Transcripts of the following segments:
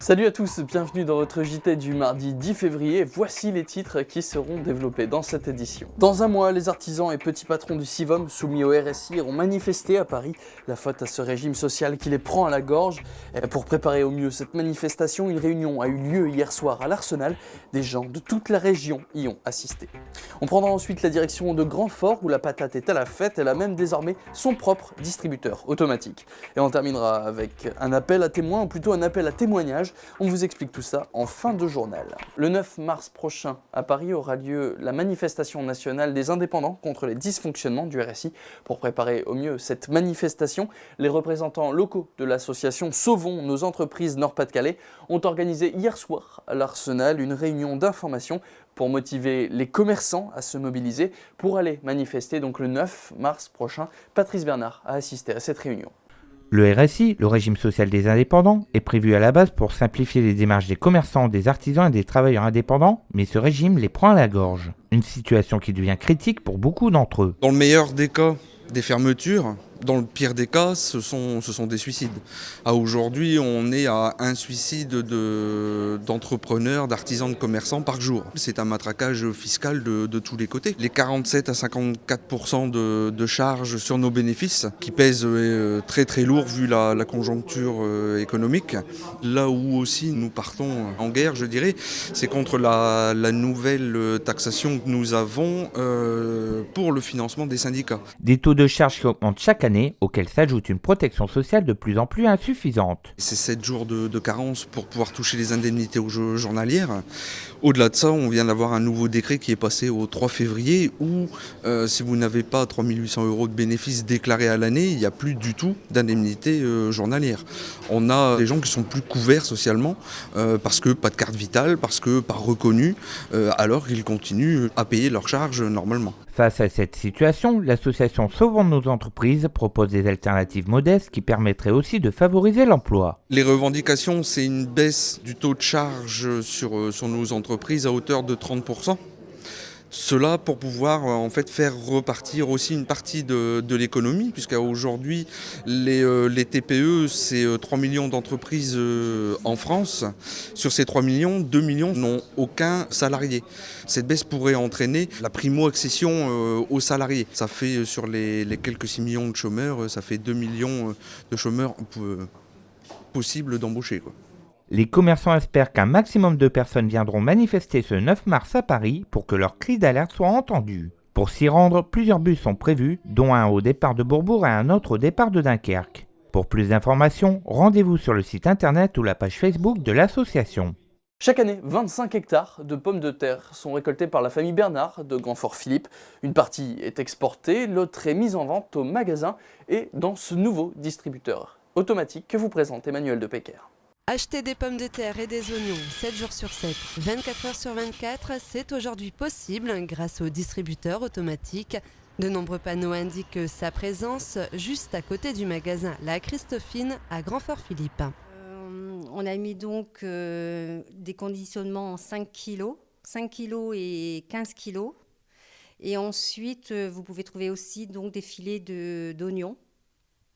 Salut à tous, bienvenue dans votre JT du mardi 10 février. Voici les titres qui seront développés dans cette édition. Dans un mois, les artisans et petits patrons du CIVOM soumis au RSI iront manifester à Paris. La faute à ce régime social qui les prend à la gorge. Et pour préparer au mieux cette manifestation, une réunion a eu lieu hier soir à l'Arsenal. Des gens de toute la région y ont assisté. On prendra ensuite la direction de Grandfort où la patate est à la fête. Elle a même désormais son propre distributeur automatique. Et on terminera avec un appel à témoins, ou plutôt un appel à témoignage. On vous explique tout ça en fin de journal. Le 9 mars prochain, à Paris, aura lieu la manifestation nationale des indépendants contre les dysfonctionnements du RSI. Pour préparer au mieux cette manifestation, les représentants locaux de l'association Sauvons nos entreprises Nord-Pas-de-Calais ont organisé hier soir à l'Arsenal une réunion d'information pour motiver les commerçants à se mobiliser pour aller manifester donc le 9 mars prochain. Patrice Bernard a assisté à cette réunion. Le RSI, le régime social des indépendants, est prévu à la base pour simplifier les démarches des commerçants, des artisans et des travailleurs indépendants, mais ce régime les prend à la gorge. Une situation qui devient critique pour beaucoup d'entre eux. Dans le meilleur des cas, des fermetures. Dans le pire des cas, ce sont des suicides. Aujourd'hui, on est à un suicide d'entrepreneurs, d'artisans, de commerçants par jour. C'est un matraquage fiscal de tous les côtés. Les 47 à 54% de charges sur nos bénéfices, qui pèsent très très lourd vu la conjoncture économique. Là où aussi nous partons en guerre, je dirais, c'est contre la nouvelle taxation que nous avons pour le financement des syndicats. Des taux de charges qui augmentent chaque année, auquel s'ajoute une protection sociale de plus en plus insuffisante. C'est 7 jours de carence pour pouvoir toucher les indemnités journalières. Au-delà de ça, on vient d'avoir un nouveau décret qui est passé au 3 février où si vous n'avez pas 3 800 € de bénéfices déclarés à l'année, il n'y a plus du tout d'indemnité journalière. On a des gens qui sont plus couverts socialement parce que pas de carte vitale, parce que pas reconnus, alors qu'ils continuent à payer leurs charges normalement. Face à cette situation, l'association Sauvons nos entreprises propose des alternatives modestes qui permettraient aussi de favoriser l'emploi. Les revendications, c'est une baisse du taux de charge sur nos entreprises à hauteur de 30%. Cela pour pouvoir en fait faire repartir aussi une partie de l'économie, puisqu'aujourd'hui les TPE, c'est 3 millions d'entreprises en France. Sur ces 3 millions, 2 millions n'ont aucun salarié. Cette baisse pourrait entraîner la primo-accession aux salariés. Ça fait sur les quelques 6 millions de chômeurs, ça fait 2 millions de chômeurs possibles d'embaucher, quoi. Les commerçants espèrent qu'un maximum de personnes viendront manifester ce 9 mars à Paris pour que leur cri d'alerte soit entendu. Pour s'y rendre, plusieurs bus sont prévus, dont un au départ de Bourbourg et un autre au départ de Dunkerque. Pour plus d'informations, rendez-vous sur le site internet ou la page Facebook de l'association. Chaque année, 25 hectares de pommes de terre sont récoltés par la famille Bernard de Grandfort-Philippe. Une partie est exportée, l'autre est mise en vente au magasin et dans ce nouveau distributeur automatique que vous présente Emmanuel de Pecker. Acheter des pommes de terre et des oignons 7 jours sur 7, 24 heures sur 24, c'est aujourd'hui possible grâce au distributeur automatique. De nombreux panneaux indiquent sa présence juste à côté du magasin La Christophine à Grandfort-Philippe. On a mis donc des conditionnements en 5 kg et 15 kg. Et ensuite, vous pouvez trouver aussi donc des filets d'oignons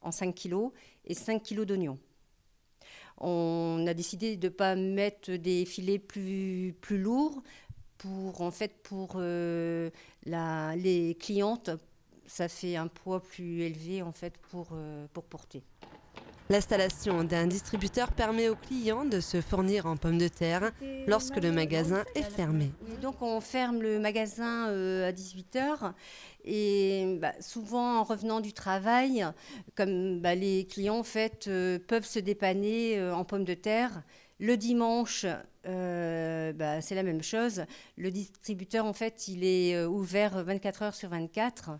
en 5 kg et 5 kg d'oignons. On a décidé de ne pas mettre des filets plus lourds pour les clientes. Ça fait un poids plus élevé en fait pour porter. L'installation d'un distributeur permet aux clients de se fournir en pommes de terre lorsque le magasin est fermé. Donc on ferme le magasin à 18h et souvent en revenant du travail, comme les clients en fait, peuvent se dépanner en pommes de terre. Le dimanche, c'est la même chose. Le distributeur en fait, il est ouvert 24 heures sur 24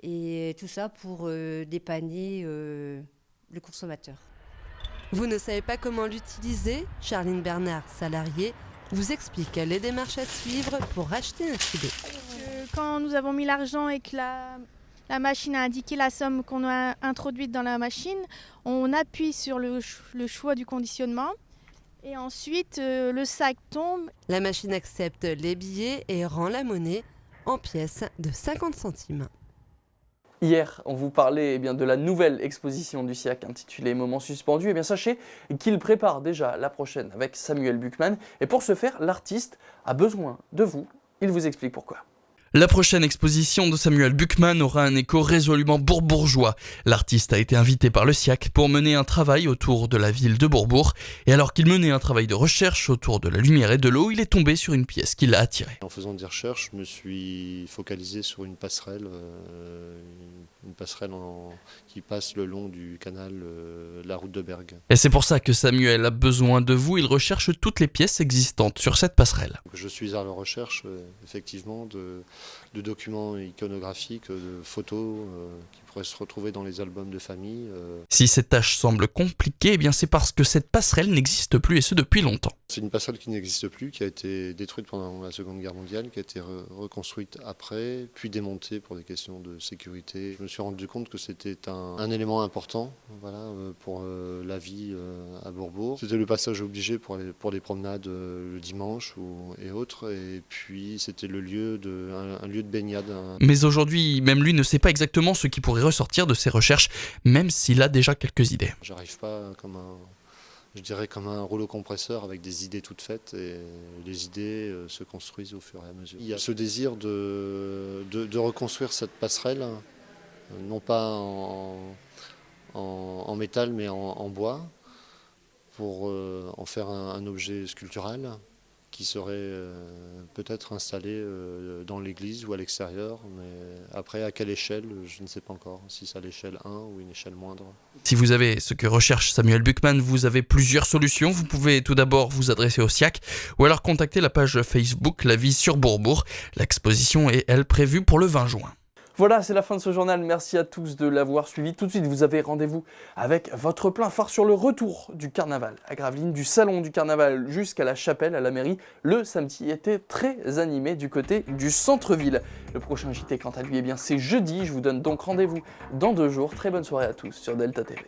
et tout ça pour dépanner le consommateur. Vous ne savez pas comment l'utiliser? Charline Bernard, salariée, vous explique les démarches à suivre pour acheter un filet. Quand nous avons mis l'argent et que la machine a indiqué la somme qu'on a introduite dans la machine, on appuie sur le choix du conditionnement et ensuite le sac tombe. La machine accepte les billets et rend la monnaie en pièces de 50 centimes. Hier, on vous parlait de la nouvelle exposition du SIAC intitulée Moments suspendus. Sachez qu'il prépare déjà la prochaine avec Samuel Buchmann. Et pour ce faire, l'artiste a besoin de vous. Il vous explique pourquoi. La prochaine exposition de Samuel Buchmann aura un écho résolument bourbourgeois. L'artiste a été invité par le SIAC pour mener un travail autour de la ville de Bourbourg. Et alors qu'il menait un travail de recherche autour de la lumière et de l'eau, il est tombé sur une pièce qui l'a attiré. En faisant des recherches, je me suis focalisé sur une passerelle qui passe le long du canal, la route de Bergue. Et c'est pour ça que Samuel a besoin de vous. Il recherche toutes les pièces existantes sur cette passerelle. Je suis à la recherche, effectivement, de documents iconographiques, de photos qui pourraient se retrouver dans les albums de famille. Si cette tâche semble compliquée, c'est parce que cette passerelle n'existe plus, et ce depuis longtemps. C'est une passerelle qui n'existe plus, qui a été détruite pendant la Seconde Guerre mondiale, qui a été reconstruite après, puis démontée pour des questions de sécurité. Je me suis rendu compte que c'était un élément important, pour la vie à Bourbourg. C'était le passage obligé pour les promenades le dimanche et autres, et puis c'était un lieu de baignade. Mais aujourd'hui, même lui ne sait pas exactement ce qui pourrait ressortir de ses recherches, même s'il a déjà quelques idées. J'arrive pas comme un rouleau compresseur avec des idées toutes faites, et les idées se construisent au fur et à mesure. Il y a ce désir de reconstruire cette passerelle, non pas en métal mais en bois, pour en faire un objet sculptural qui serait peut-être installé dans l'église ou à l'extérieur, mais après à quelle échelle, je ne sais pas encore, si c'est à l'échelle 1 ou une échelle moindre. Si vous avez ce que recherche Samuel Buchmann, vous avez plusieurs solutions. Vous pouvez tout d'abord vous adresser au SIAC ou alors contacter la page Facebook La Vie sur Bourbourg. L'exposition est, elle, prévue pour le 20 juin. Voilà, c'est la fin de ce journal. Merci à tous de l'avoir suivi. Tout de suite, vous avez rendez-vous avec votre plein phare sur le retour du carnaval à Gravelines, du salon du carnaval jusqu'à la chapelle à la mairie. Le samedi était très animé du côté du centre-ville. Le prochain JT, quant à lui, c'est jeudi. Je vous donne donc rendez-vous dans 2 jours. Très bonne soirée à tous sur Delta TV.